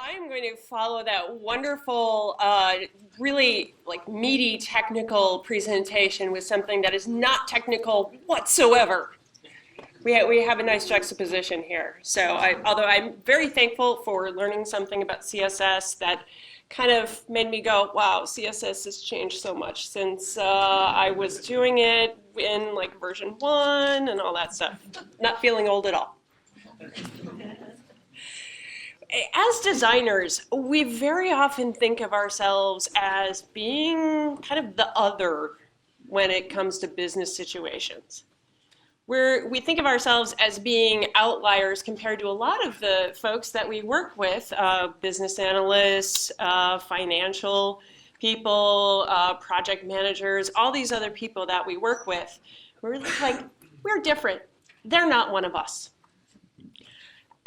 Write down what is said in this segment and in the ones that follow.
I'm going to follow that wonderful, really like meaty technical presentation with something that is not technical whatsoever. We have a nice juxtaposition here. So although I'm very thankful for learning something about CSS that kind of made me go, wow, CSS has changed so much since I was doing it in like version 1 and all that stuff. Not feeling old at all. As designers, we very often think of ourselves as being kind of the other when it comes to business situations. We think of ourselves as being outliers compared to a lot of the folks that we work with, business analysts, financial people, project managers, all these other people that we work with. We're like, we're different. They're not one of us.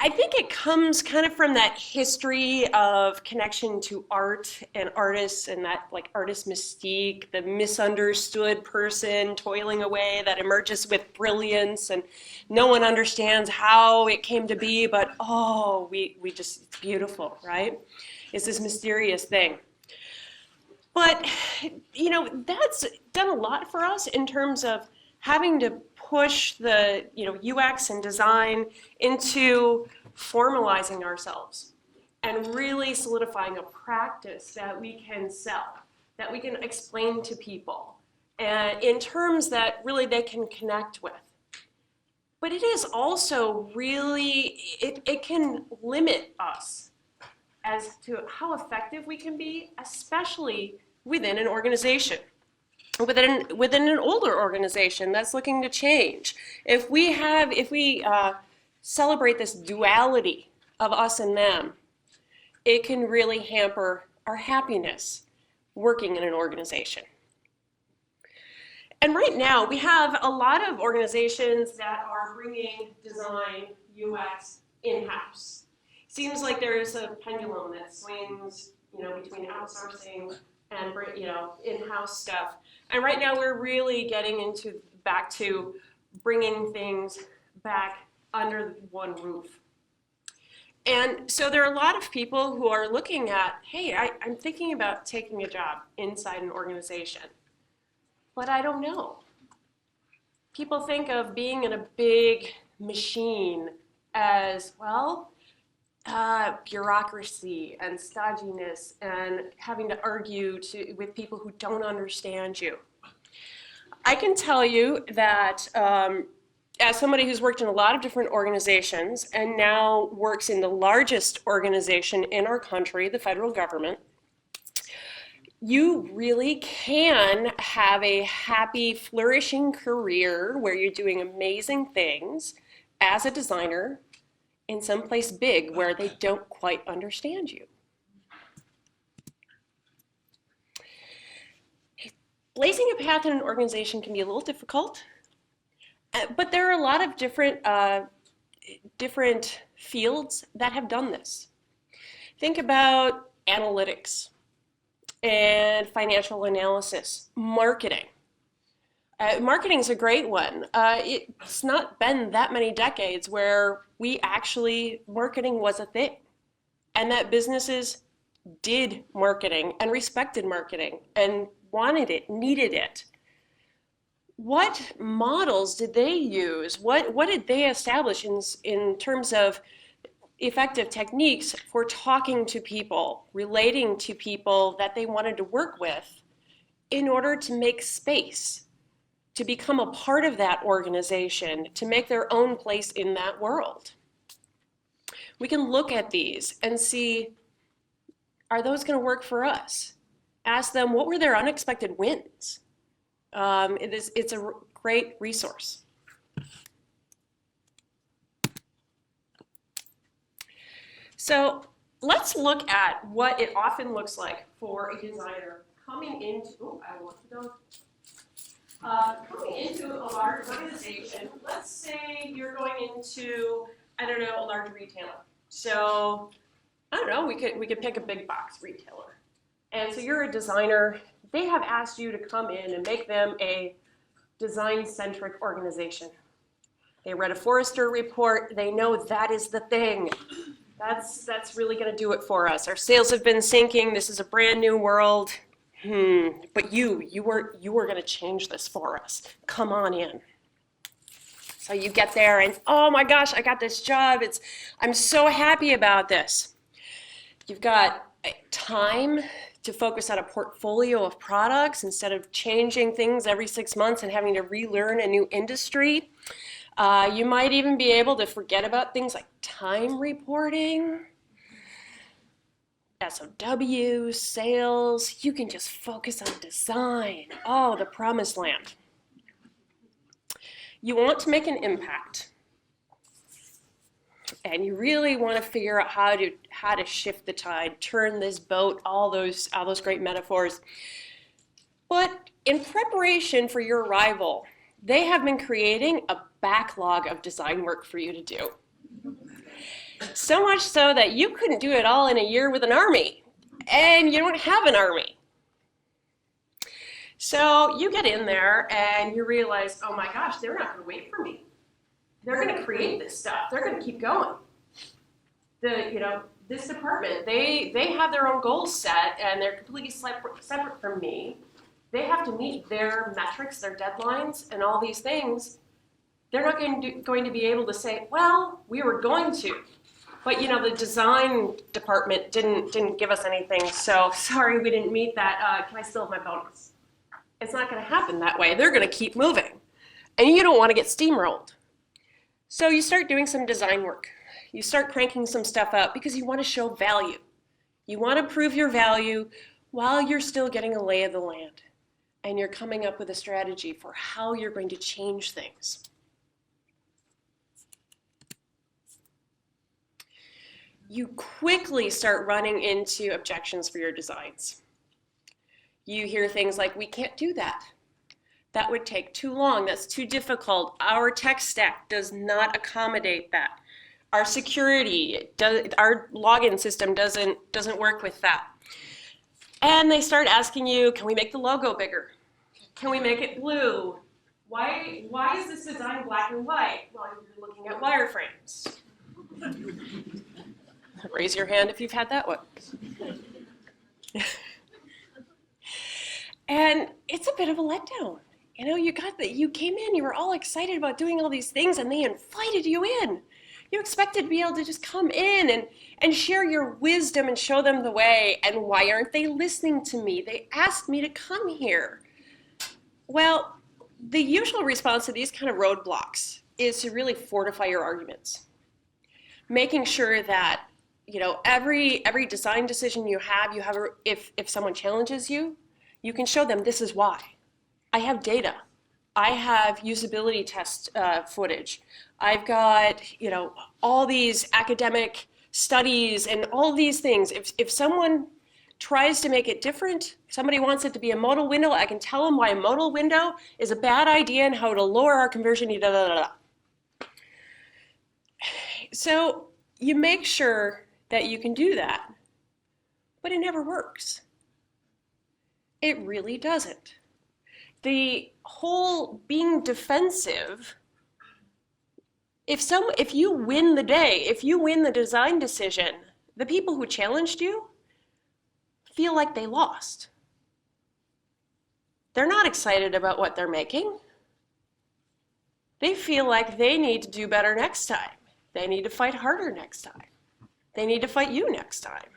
I think it comes kind of from that history of connection to art and artists and that like artist mystique, the misunderstood person toiling away that emerges with brilliance and no one understands how it came to be, but oh, we just, it's beautiful, right? It's this mysterious thing. But, you know, that's done a lot for us in terms of having to push the UX and design into formalizing ourselves and really solidifying a practice that we can sell, that we can explain to people, and in terms that really they can connect with. But it is also really, it can limit us as to how effective we can be, especially within an organization. Within an older organization that's looking to change. If we celebrate this duality of us and them, it can really hamper our happiness working in an organization. And right now, we have a lot of organizations that are bringing design, UX in-house. Seems like there is a pendulum that swings, between outsourcing and in-house stuff. And right now we're really getting back to bringing things back under one roof. And so there are a lot of people who are looking at, hey, I'm thinking about taking a job inside an organization, but I don't know. People think of being in a big machine as, well, bureaucracy and stodginess and having to argue with people who don't understand you. I can tell you that as somebody who's worked in a lot of different organizations and now works in the largest organization in our country, the federal government, you really can have a happy, flourishing career where you're doing amazing things as a designer in some place big where they don't quite understand you. Blazing a path in an organization can be a little difficult, but there are a lot of different fields that have done this. Think about analytics and financial analysis, marketing. Marketing is a great one. It's not been that many decades where marketing was a thing, and that businesses did marketing and respected marketing and wanted it, needed it. What models did they use? What did they establish in terms of effective techniques for talking to people, relating to people that they wanted to work with in order to make space, to become a part of that organization, to make their own place in that world? We can look at these and see, are those going to work for us? Ask them, what were their unexpected wins? It's a great resource. So let's look at what it often looks like for a designer coming into, coming into a large organization. Let's say you're going into, a large retailer. So, we could pick a big box retailer. And so you're a designer. They have asked you to come in and make them a design-centric organization. They read a Forrester report. They know that is the thing. That's really going to do it for us. Our sales have been sinking. This is a brand new world. But you were going to change this for us. Come on in. So you get there and, oh my gosh, I got this job. I'm so happy about this. You've got time to focus on a portfolio of products instead of changing things every 6 months and having to relearn a new industry. You might even be able to forget about things like time reporting, SOWs, sales. You can just focus on design. Oh, the promised land. You want to make an impact. And you really want to figure out how to shift the tide, turn this boat, all those great metaphors. But in preparation for your arrival, they have been creating a backlog of design work for you to do. So much so that you couldn't do it all in a year with an army, and you don't have an army. So you get in there and you realize, oh my gosh, they're not going to wait for me. They're going to create this stuff. They're going to keep going. This department, they have their own goals set, and they're completely separate from me. They have to meet their metrics, their deadlines, and all these things. They're not going to be able to say, well, we were going to, but the design department didn't give us anything, so sorry we didn't meet that. Can I still have my bonus? It's not going to happen that way. They're going to keep moving, and you don't want to get steamrolled. So you start doing some design work. You start cranking some stuff out because you want to show value. You want to prove your value while you're still getting a lay of the land, and you're coming up with a strategy for how you're going to change things. You quickly start running into objections for your designs. You hear things like, we can't do that. That would take too long. That's too difficult. Our tech stack does not accommodate that. Our security, our login system doesn't work with that. And they start asking you, can we make the logo bigger? Can we make it blue? Why is this design black and white? Well, you're looking at wireframes. Raise your hand if you've had that one. And it's a bit of a letdown. You came in, you were all excited about doing all these things, and they invited you in. You expected to be able to just come in and share your wisdom and show them the way. And why aren't they listening to me? They asked me to come here. Well, the usual response to these kind of roadblocks is to really fortify your arguments. Making sure that every design decision you have if someone challenges you, you can show them this is why. I have data. I have usability test footage. I've got all these academic studies and all these things. If someone tries to make it different, somebody wants it to be a modal window, I can tell them why a modal window is a bad idea and how to lower our conversion. So you make sure that you can do that, but it never works. It really doesn't. The whole being defensive, if you win the day, if you win the design decision, the people who challenged you feel like they lost. They're not excited about what they're making. They feel like they need to do better next time. They need to fight harder next time. They need to fight you next time.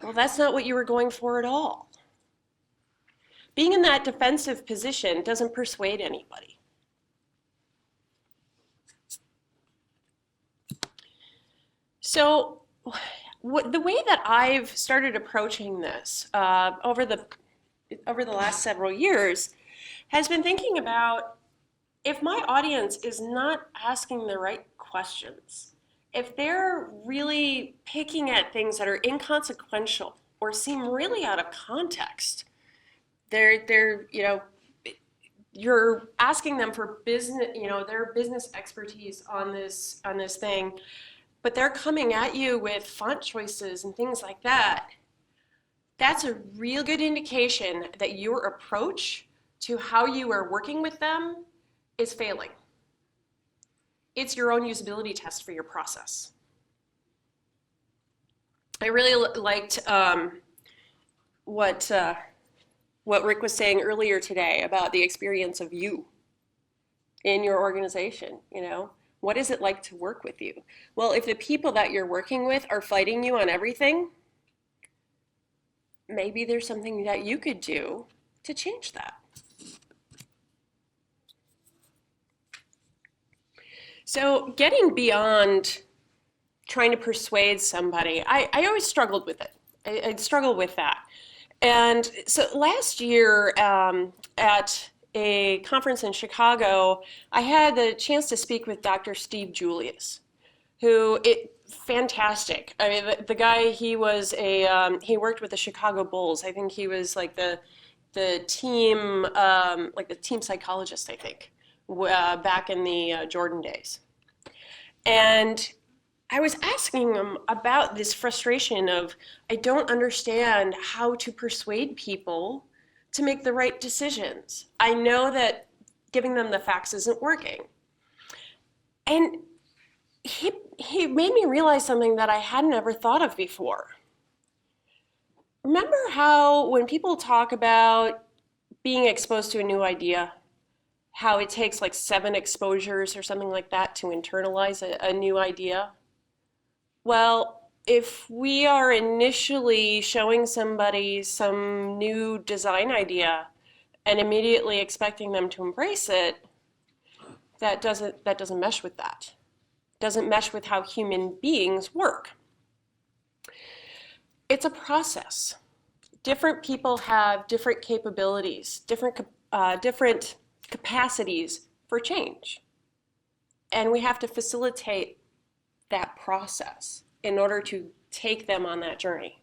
Well, that's not what you were going for at all. Being in that defensive position doesn't persuade anybody. So the way that I've started approaching this over the last several years has been thinking about, if my audience is not asking the right questions, if they're really picking at things that are inconsequential or seem really out of context, you're asking them for business, their business expertise on this thing, but they're coming at you with font choices and things like that. That's a real good indication that your approach to how you are working with them is failing. It's your own usability test for your process. I really liked what what Rick was saying earlier today about the experience of you in your organization. What is it like to work with you? Well, if the people that you're working with are fighting you on everything, maybe there's something that you could do to change that. So getting beyond trying to persuade somebody, I always struggled with it. I'd struggle with that. And so last year at a conference in Chicago, I had the chance to speak with Dr. Steve Julius, fantastic. I mean, the guy, he worked with the Chicago Bulls. I think he was like the team, like the team psychologist, I think, back in the Jordan days. And I was asking him about this frustration of, I don't understand how to persuade people to make the right decisions. I know that giving them the facts isn't working. And he made me realize something that I hadn't ever thought of before. Remember how when people talk about being exposed to a new idea, how it takes like 7 exposures or something like that to internalize a new idea? Well, if we are initially showing somebody some new design idea and immediately expecting them to embrace it, that doesn't mesh with that. Doesn't mesh with how human beings work. It's a process. Different people have different capabilities, different capacities for change. And we have to facilitate that process in order to take them on that journey.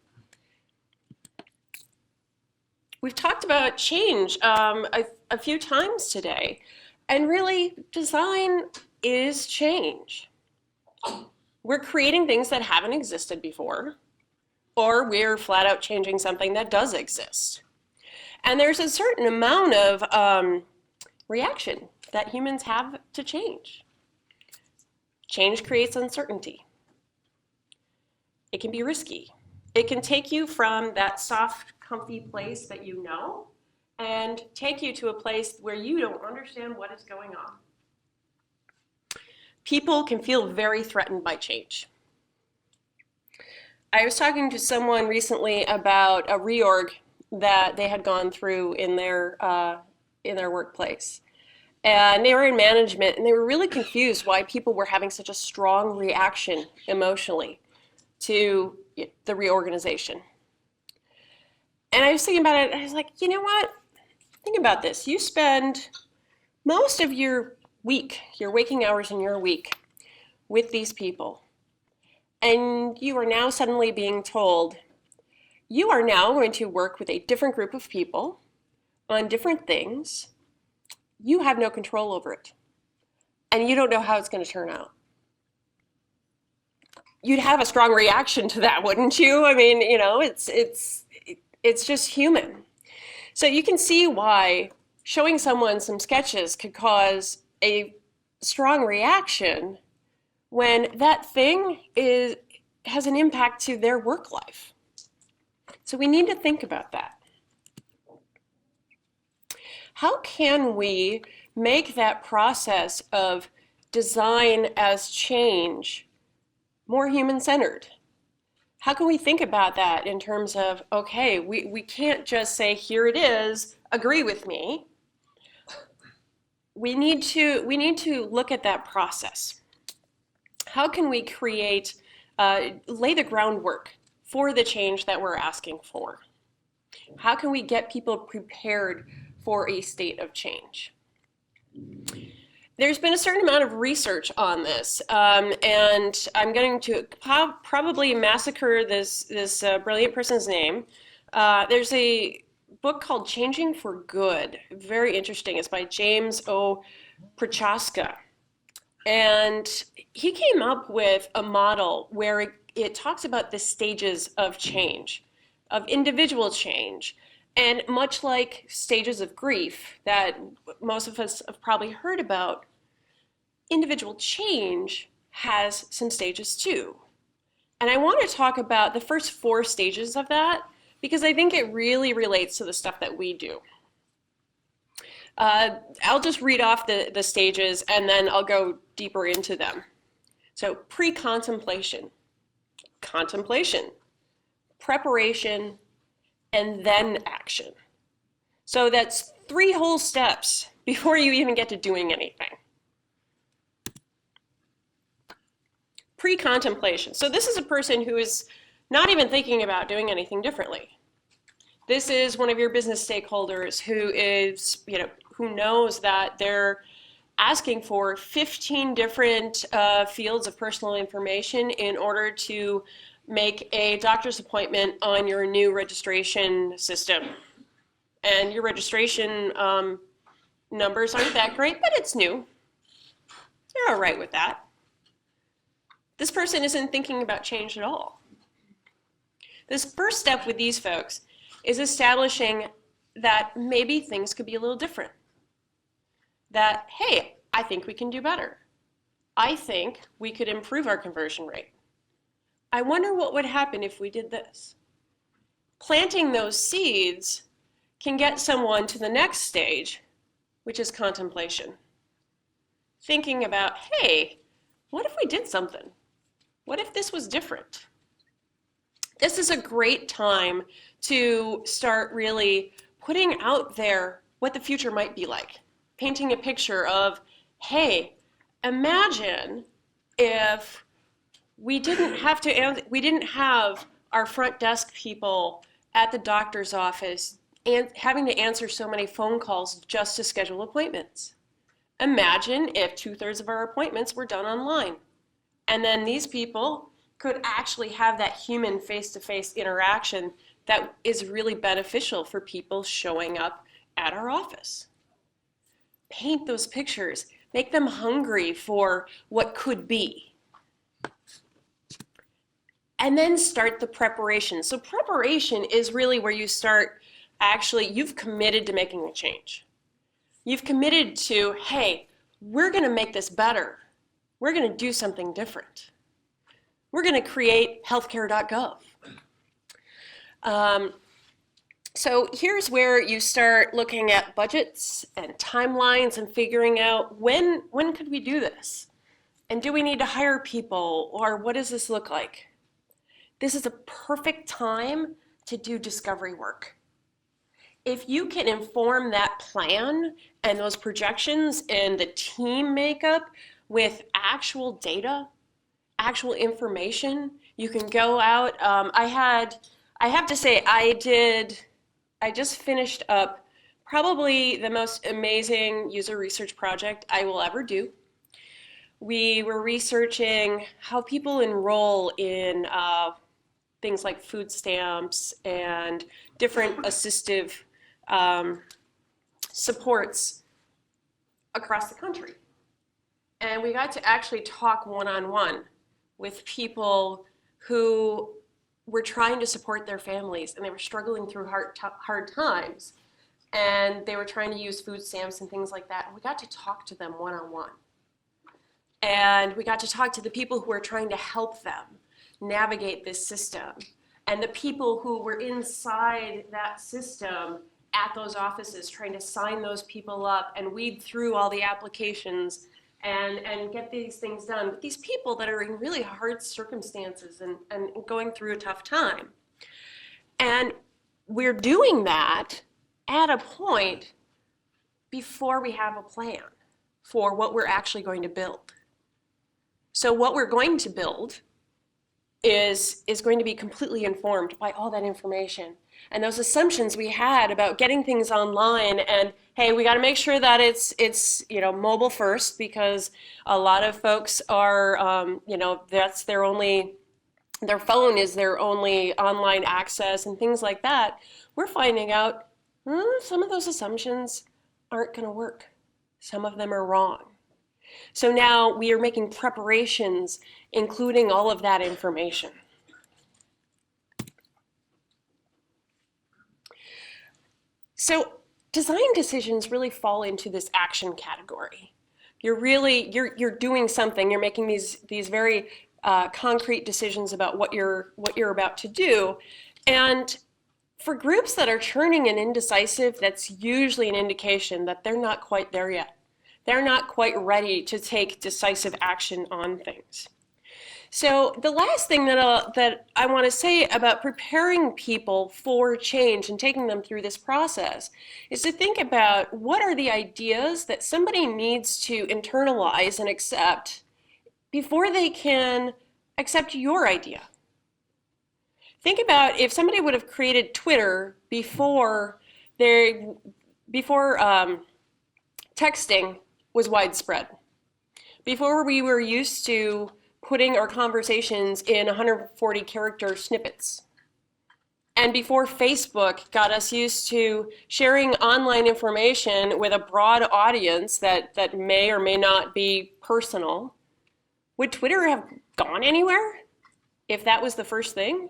We've talked about change a few times today, and really design is change. We're creating things that haven't existed before, or we're flat out changing something that does exist. And there's a certain amount of reaction that humans have to change. Change creates uncertainty. It can be risky. It can take you from that soft, comfy place that you know and take you to a place where you don't understand what is going on. People can feel very threatened by change. I was talking to someone recently about a reorg that they had gone through in their workplace. And they were in management, and they were really confused why people were having such a strong reaction emotionally to the reorganization. And I was thinking about it, and I was like, you know what? Think about this. You spend most of your week, your waking hours in your week, with these people. And you are now suddenly being told, you are now going to work with a different group of people on different things. You have no control over it. And you don't know how it's going to turn out. You'd have a strong reaction to that, wouldn't you? I mean, it's just human. So you can see why showing someone some sketches could cause a strong reaction when that thing has an impact to their work life. So we need to think about that. How can we make that process of design as change more human-centered? How can we think about that in terms of, okay, we can't just say, here it is, agree with me. We need to look at that process. How can we create, lay the groundwork for the change that we're asking for? How can we get people prepared for a state of change? There's been a certain amount of research on this, and I'm going to probably massacre this brilliant person's name. There's a book called Changing for Good, very interesting. It's by James O. Prochaska. And he came up with a model where it talks about the stages of change, of individual change. And much like stages of grief that most of us have probably heard about, individual change has some stages too. And I want to talk about the first 4 stages of that because I think it really relates to the stuff that we do. I'll just read off the stages and then I'll go deeper into them. So pre-contemplation, contemplation, preparation, and then action. So that's 3 whole steps before you even get to doing anything. Pre-contemplation. So this is a person who is not even thinking about doing anything differently. This is one of your business stakeholders who is, who knows that they're asking for 15 different fields of personal information in order to make a doctor's appointment on your new registration system. And your registration numbers aren't that great, but it's new. You're all right with that. This person isn't thinking about change at all. This first step with these folks is establishing that maybe things could be a little different. That, hey, I think we can do better. I think we could improve our conversion rate. I wonder what would happen if we did this. Planting those seeds can get someone to the next stage, which is contemplation. Thinking about, hey, what if we did something? What if this was different? This is a great time to start really putting out there what the future might be like. Painting a picture of, hey, imagine if we didn't have our front desk people at the doctor's office and having to answer so many phone calls just to schedule appointments. Imagine if 2/3 of our appointments were done online. And then these people could actually have that human face-to-face interaction that is really beneficial for people showing up at our office. Paint those pictures, make them hungry for what could be. And then start the preparation. So preparation is really where you start, you've committed to making a change. You've committed to, hey, we're gonna make this better. We're gonna do something different. We're gonna create healthcare.gov. So here's where you start looking at budgets and timelines and figuring out when could we do this? And do we need to hire people, or what does this look like? This is a perfect time to do discovery work. If you can inform that plan and those projections and the team makeup with actual data, actual information, you can go out. I have to say, I just finished up probably the most amazing user research project I will ever do. We were researching how people enroll in things like food stamps and different assistive supports across the country. And we got to actually talk one-on-one with people who were trying to support their families, and they were struggling through hard times, and they were trying to use food stamps and things like that. And we got to talk to them one-on-one. And we got to talk to the people who were trying to help them navigate this system, and the people who were inside that system at those offices trying to sign those people up and weed through all the applications and get these things done. But these people that are in really hard circumstances and going through a tough time. And we're doing that at a point before we have a plan for what we're actually going to build. So what we're going to build is going to be completely informed by all that information. And those assumptions we had about getting things online, and hey, we got to make sure that it's mobile first, because a lot of folks are that's their phone is their only online access and things like that. We're finding out some of those assumptions aren't going to work. Some of them are wrong. So now we are making preparations, including all of that information. So design decisions really fall into this action category. You're doing something. You're making these very concrete decisions about what you're about to do. And for groups that are churning and indecisive, that's usually an indication that they're not quite there yet. They're not quite ready to take decisive action on things. So the last thing that I want to say about preparing people for change and taking them through this process is to think about what are the ideas that somebody needs to internalize and accept before they can accept your idea. Think about if somebody would have created Twitter before texting was widespread, before we were used to putting our conversations in 140 character snippets, and before Facebook got us used to sharing online information with a broad audience that may or may not be personal. Would Twitter have gone anywhere if that was the first thing?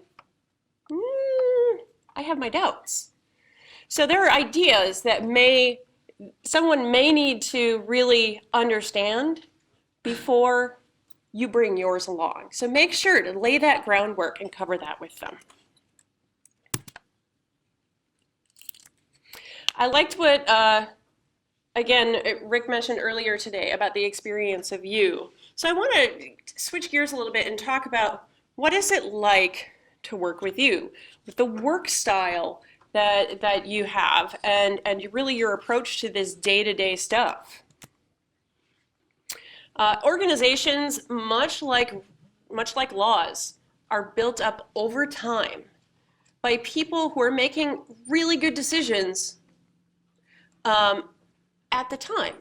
I have my doubts. So there are ideas that someone may need to really understand before you bring yours along. So make sure to lay that groundwork and cover that with them. I liked what, again, Rick mentioned earlier today about the experience of you. So I want to switch gears a little bit and talk about what is it like to work with you, with the work style that you have, and really your approach to this day-to-day stuff. Organizations, much like laws, are built up over time by people who are making really good decisions at the time.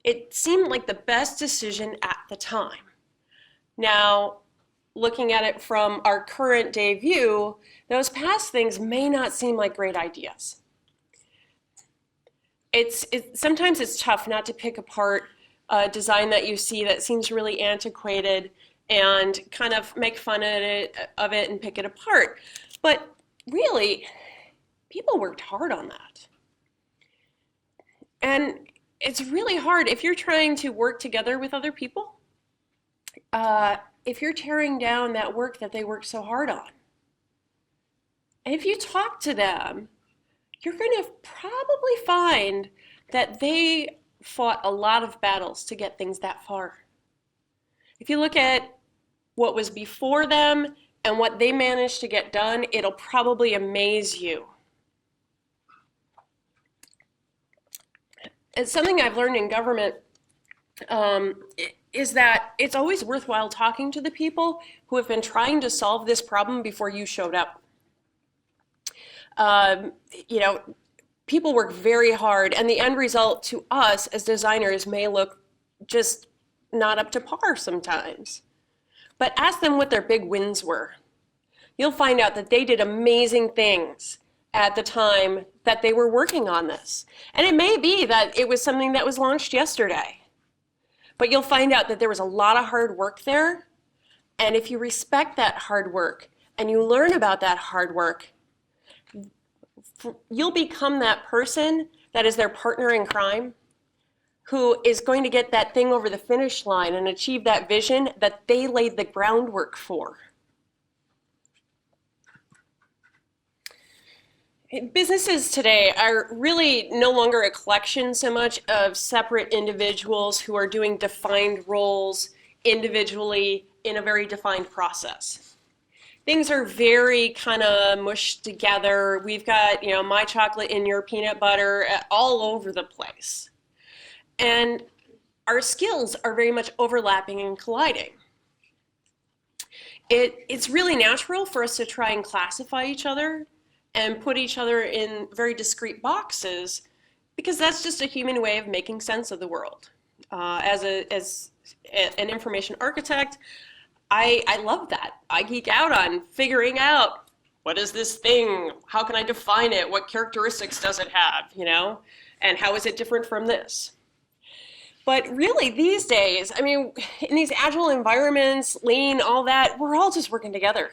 It seemed like the best decision at the time. Now, looking at it from our current day view, those past things may not seem like great ideas. Sometimes it's tough not to pick apart a design that you see that seems really antiquated and kind of make fun of it and pick it apart. But really, people worked hard on that. And it's really hard if you're trying to work together with other people, if you're tearing down that work that they worked so hard on. And if you talk to them, you're going to probably find that they fought a lot of battles to get things that far. If you look at what was before them and what they managed to get done, it'll probably amaze you. It's something I've learned in government is that it's always worthwhile talking to the people who have been trying to solve this problem before you showed up. People work very hard, and the end result to us as designers may look just not up to par sometimes. But ask them what their big wins were. You'll find out that they did amazing things at the time that they were working on this. And it may be that it was something that was launched yesterday. But you'll find out that there was a lot of hard work there. And if you respect that hard work and you learn about that hard work, you'll become that person that is their partner in crime, who is going to get that thing over the finish line and achieve that vision that they laid the groundwork for. Businesses today are really no longer a collection so much of separate individuals who are doing defined roles individually in a very defined process. Things are very kind of mushed together. We've got, my chocolate in your peanut butter all over the place. And our skills are very much overlapping and colliding. It's really natural for us to try and classify each other and put each other in very discrete boxes, because that's just a human way of making sense of the world. As an information architect, I love that. I geek out on figuring out, what is this thing? How can I define it? What characteristics does it have, And how is it different from this? But really these days, in these agile environments, lean, all that, we're all just working together.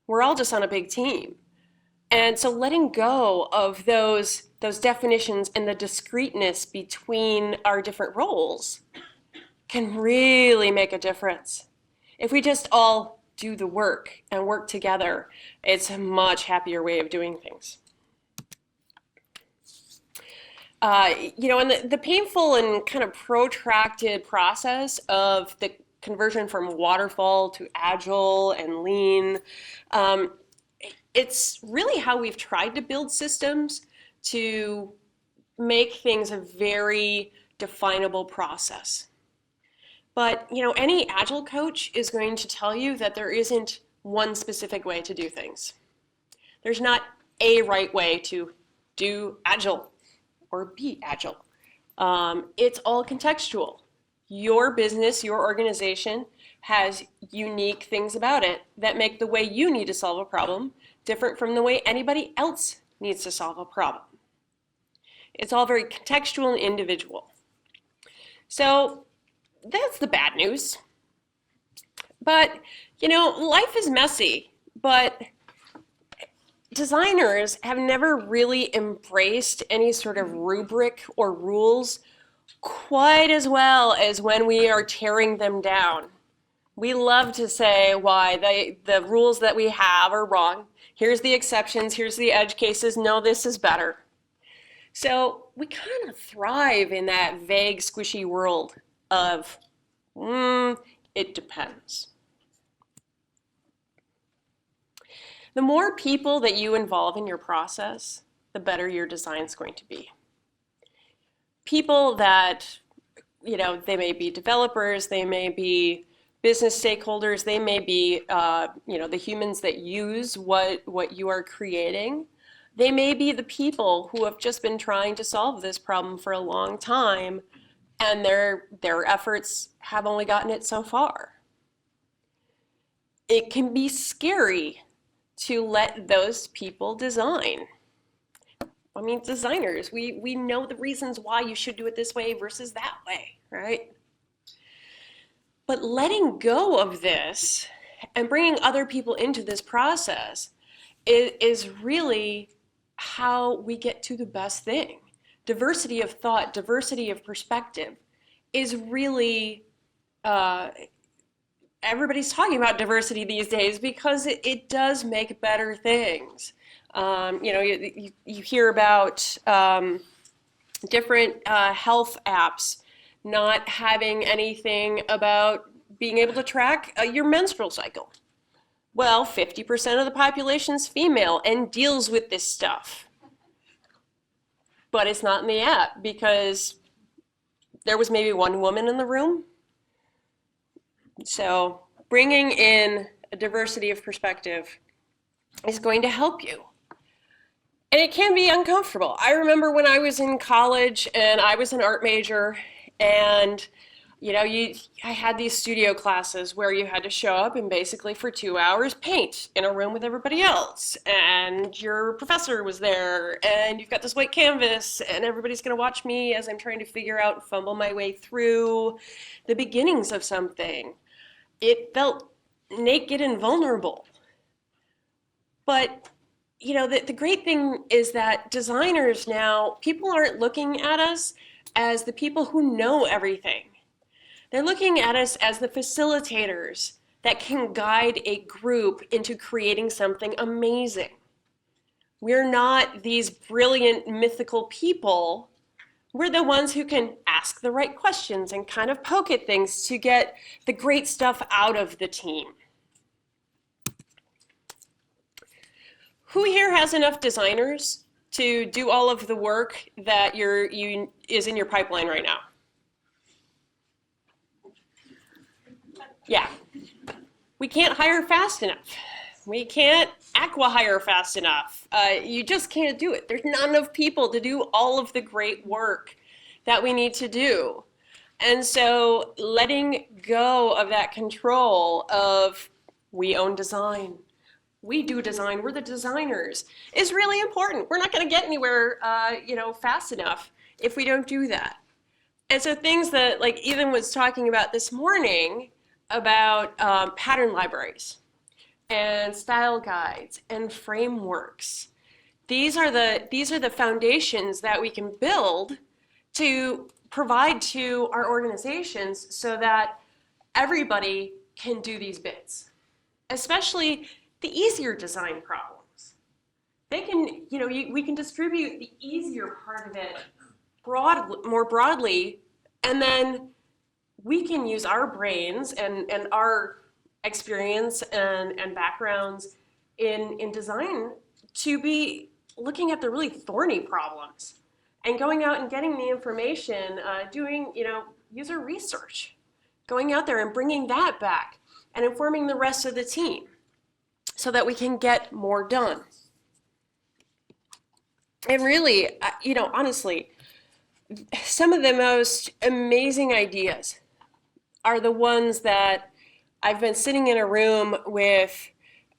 We're all just on a big team. And so letting go of those definitions and the discreteness between our different roles can really make a difference. If we just all do the work and work together, it's a much happier way of doing things. And the painful and kind of protracted process of the conversion from waterfall to agile and lean, it's really how we've tried to build systems to make things a very definable process. But, any agile coach is going to tell you that there isn't one specific way to do things. There's not a right way to do agile or be agile. It's all contextual. Your business, your organization has unique things about it that make the way you need to solve a problem different from the way anybody else needs to solve a problem. It's all very contextual and individual. So that's the bad news. But, life is messy, but designers have never really embraced any sort of rubric or rules quite as well as when we are tearing them down. We love to say why the rules that we have are wrong. Here's the exceptions, here's the edge cases, no, this is better. So we kind of thrive in that vague, squishy world of, it depends. The more people that you involve in your process, the better your design is going to be. People that, they may be developers, they may be business stakeholders, they may be, the humans that use what you are creating. They may be the people who have just been trying to solve this problem for a long time, and their efforts have only gotten it so far. It can be scary to let those people design. I mean, designers, we know the reasons why you should do it this way versus that way, right? But letting go of this and bringing other people into this process is really how we get to the best thing. Diversity of thought, diversity of perspective is really, everybody's talking about diversity these days because it does make better things. You hear about different health apps not having anything about being able to track your menstrual cycle. Well, 50% of the population is female and deals with this stuff. But it's not in the app because there was maybe one woman in the room. So bringing in a diversity of perspective is going to help you. And it can be uncomfortable. I remember when I was in college and I was an art major, and I had these studio classes where you had to show up and basically for 2 hours paint in a room with everybody else, and your professor was there, and you've got this white canvas, and everybody's going to watch me as I'm trying to figure out, fumble my way through the beginnings of something. It felt naked and vulnerable. But the great thing is that designers now, people aren't looking at us as the people who know everything. They're looking at us as the facilitators that can guide a group into creating something amazing. We're not these brilliant mythical people. We're the ones who can ask the right questions and kind of poke at things to get the great stuff out of the team. Who here has enough designers to do all of the work that is in your pipeline right now? Yeah. We can't hire fast enough. We can't acqui-hire fast enough. You just can't do it. There's not enough people to do all of the great work that we need to do. And so letting go of that control of we own design, we do design, we're the designers, is really important. We're not going to get anywhere fast enough if we don't do that. And so things that like Ethan was talking about this morning about pattern libraries and style guides and frameworks. These are the foundations that we can build to provide to our organizations so that everybody can do these bits, especially the easier design problems. They can, we can distribute the easier part of it more broadly, and then we can use our brains and our experience and backgrounds in design to be looking at the really thorny problems and going out and getting the information, doing, user research, going out there and bringing that back and informing the rest of the team so that we can get more done. And really, honestly, some of the most amazing ideas are the ones that I've been sitting in a room with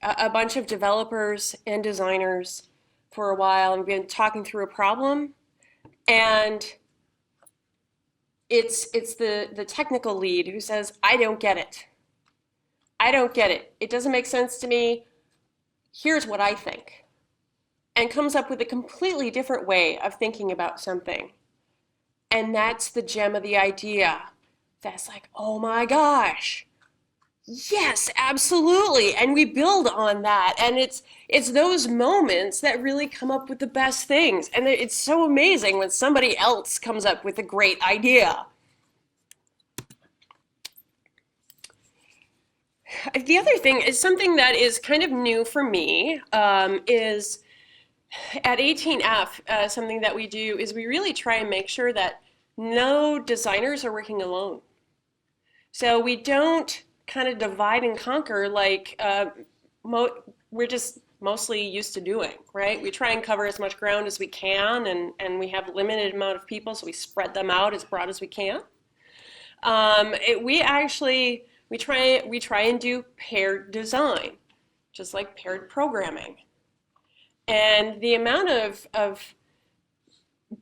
a bunch of developers and designers for a while and been talking through a problem, and it's the technical lead who says, I don't get it. I don't get it. It doesn't make sense to me. Here's what I think. And comes up with a completely different way of thinking about something. And that's the gem of the idea. That's like, oh my gosh. Yes, absolutely. And we build on that. And it's those moments that really come up with the best things. And it's so amazing when somebody else comes up with a great idea. The other thing is something that is kind of new for me, is at 18F, something that we do is we really try and make sure that no designers are working alone. So we don't kind of divide and conquer like we're just mostly used to doing, right? We try and cover as much ground as we can, and we have a limited amount of people, so we spread them out as broad as we can. We try and do paired design, just like paired programming. And the amount of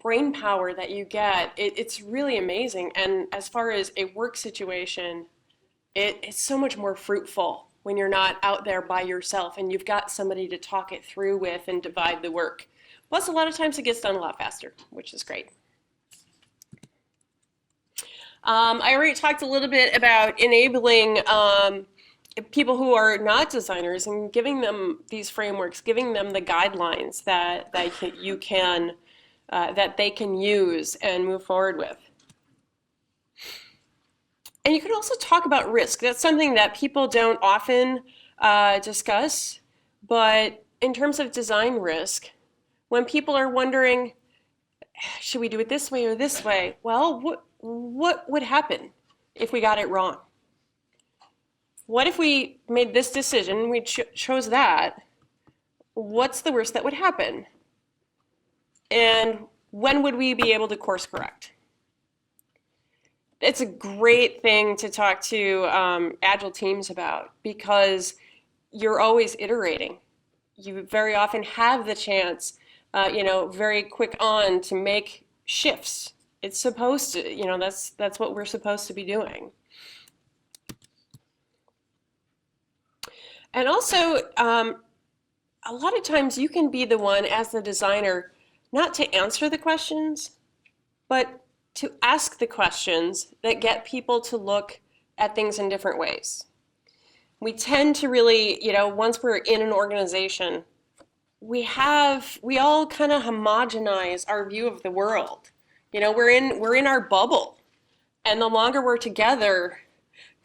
brain power that you get, it's really amazing. And as far as a work situation, it's so much more fruitful when you're not out there by yourself and you've got somebody to talk it through with and divide the work. Plus, a lot of times it gets done a lot faster, which is great. I already talked a little bit about enabling people who are not designers and giving them these frameworks, giving them the guidelines that they can use and move forward with. And you can also talk about risk. That's something that people don't often discuss, but in terms of design risk, when people are wondering, should we do it this way or this way? Well, what would happen if we got it wrong? What if we made this decision, we chose that? What's the worst that would happen? And when would we be able to course correct? It's a great thing to talk to agile teams about because you're always iterating. You very often have the chance, very quick on to make shifts. It's supposed to, that's what we're supposed to be doing. And also, a lot of times you can be the one as the designer, not to answer the questions, but to ask the questions that get people to look at things in different ways. We tend to really, once we're in an organization, we all kind of homogenize our view of the world. We're in our bubble, and the longer we're together,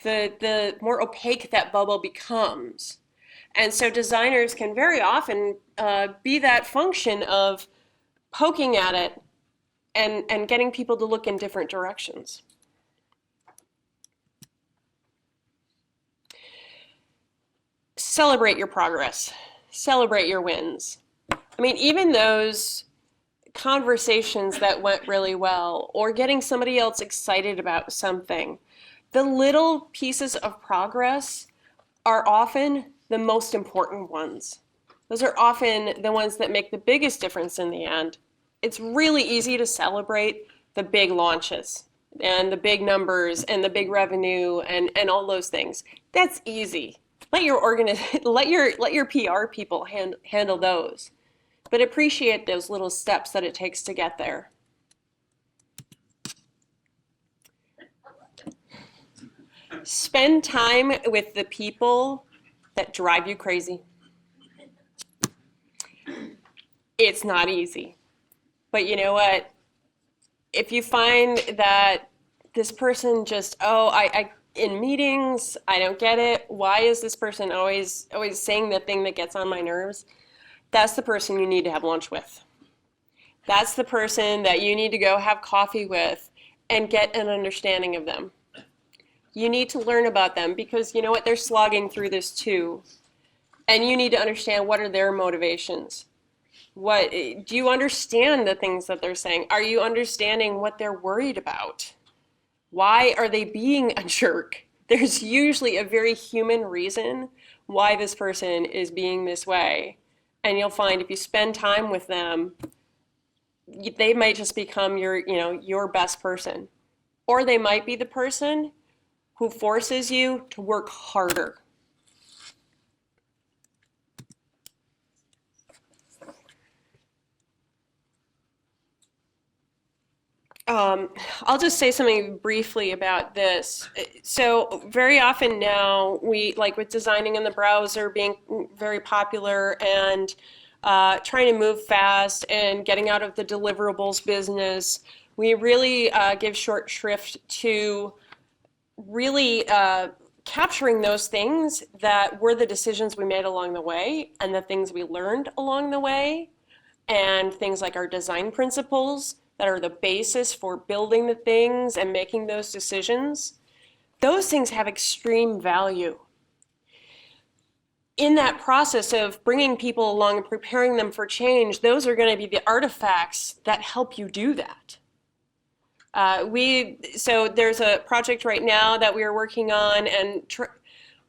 the more opaque that bubble becomes. And so designers can very often be that function of poking at it and getting people to look in different directions. Celebrate your progress. Celebrate your wins. I mean, even those conversations that went really well, or getting somebody else excited about something, the little pieces of progress are often the most important ones. Those are often the ones that make the biggest difference in the end. It's really easy to celebrate the big launches and the big numbers and the big revenue and all those things. That's easy. Let your PR people handle those. But appreciate those little steps that it takes to get there. Spend time with the people that drive you crazy. It's not easy. But you know what? If you find that this person just, I in meetings, I don't get it. Why is this person always saying the thing that gets on my nerves? That's the person you need to have lunch with. That's the person that you need to go have coffee with and get an understanding of them. You need to learn about them because you know what? They're slogging through this too. And you need to understand what are their motivations. What do you understand the things that they're saying? Are you understanding what they're worried about? Why are they being a jerk? There's usually a very human reason why this person is being this way. And you'll find if you spend time with them, they might just become your best person. Or they might be the person who forces you to work harder. I'll just say something briefly about this. So very often now, we, like with designing in the browser being very popular and trying to move fast and getting out of the deliverables business, we really give short shrift to really capturing those things that were the decisions we made along the way and the things we learned along the way, and things like our design principles that are the basis for building the things and making those decisions. Those things have extreme value. In that process of bringing people along and preparing them for change, those are going to be the artifacts that help you do that. So there's a project right now that we are working on, and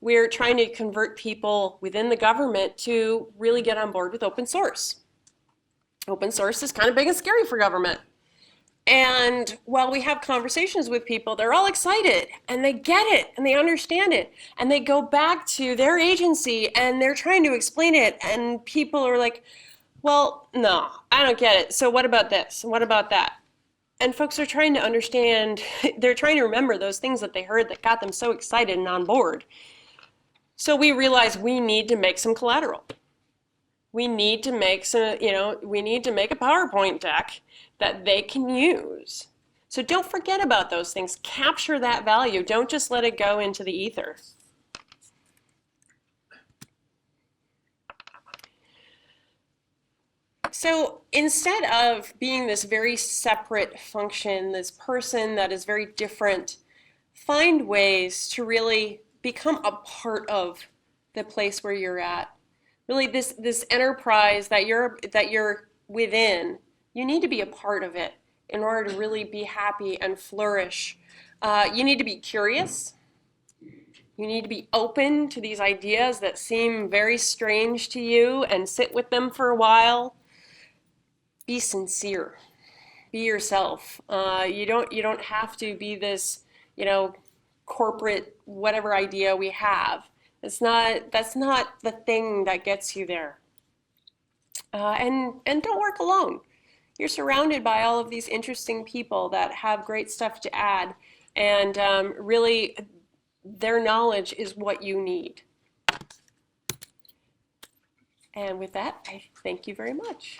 we're trying to convert people within the government to really get on board with open source. Open source is kind of big and scary for government. And while we have conversations with people, they're all excited and they get it and they understand it. And they go back to their agency and they're trying to explain it. And people are like, well, no, I don't get it. So what about this? What about that? And folks are trying to understand, they're trying to remember those things that they heard that got them so excited and on board. So we realize we need to make some collateral. We need to make we need to make a PowerPoint deck that they can use. So don't forget about those things. Capture that value. Don't just let it go into the ether. So instead of being this very separate function, this person that is very different, find ways to really become a part of the place where you're at. Really, this enterprise that you're within, you need to be a part of it in order to really be happy and flourish. You need to be curious. You need to be open to these ideas that seem very strange to you and sit with them for a while. Be sincere. Be yourself. You don't have to be this, corporate whatever idea we have. That's not the thing that gets you there. And don't work alone. You're surrounded by all of these interesting people that have great stuff to add, and really their knowledge is what you need. And with that, I thank you very much.